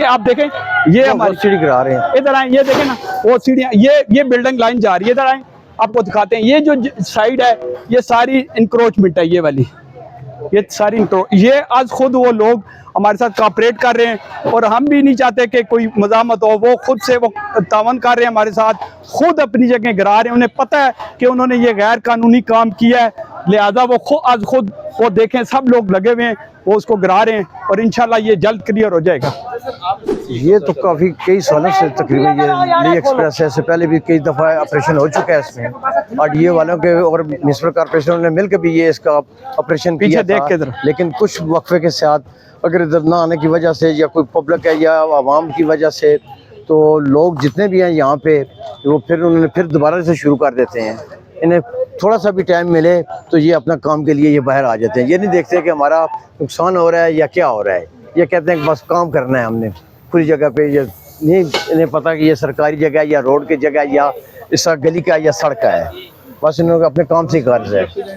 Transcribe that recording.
आप देखें ये हमारी सीढ़ी गिरा रहे हैं। इधर आए, ये देखें ना वो सीढ़ियाँ, ये बिल्डिंग लाइन जा रही है, इधर आए आपको दिखाते हैं। ये जो साइड है ये सारी इंक्रोचमेंट है, ये वाली ये सारी ये आज खुद वो लोग हमारे साथ कॉपरेट कर रहे हैं और हम भी नहीं चाहते कि कोई मज़ामत हो। वो खुद से वो तावन कर रहे हैं हमारे साथ, खुद अपनी जगह गिरा रहे हैं। उन्हें पता है कि उन्होंने ये गैर कानूनी काम किया है, लिहाजा वो आज खुद वो देखें सब लोग लगे हुए हैं, वो उसको गिरा रहे हैं और इंशाल्लाह ये जल्द क्लियर हो जाएगा। ये तो काफ़ी कई सालों से तकरीबन ये ली एक्सप्रेस है, इससे पहले भी कई दफ़ा ऑपरेशन हो चुका है इसमें, और ये वालों के और म्युनिसिपल कॉर्पोरेशन ने मिलकर भी ये इसका ऑपरेशन किया था। लेकिन कुछ वक्फे के साथ अगर इधर ना आने की वजह से या कोई पब्लिक है या आवाम की वजह से, तो लोग जितने भी हैं यहाँ पे वो फिर दोबारा से शुरू कर देते हैं। इन्हें थोड़ा सा भी टाइम मिले तो ये अपना काम के लिए ये बाहर आ जाते हैं। ये नहीं देखते कि हमारा नुकसान हो रहा है या क्या हो रहा है, ये कहते हैं कि बस काम करना है हमने पूरी जगह पे। ये नहीं इन्हें पता कि ये सरकारी जगह है या रोड की जगह या इस गली का या सड़क का है, बस इन्होंने अपने काम से ही कार्य है।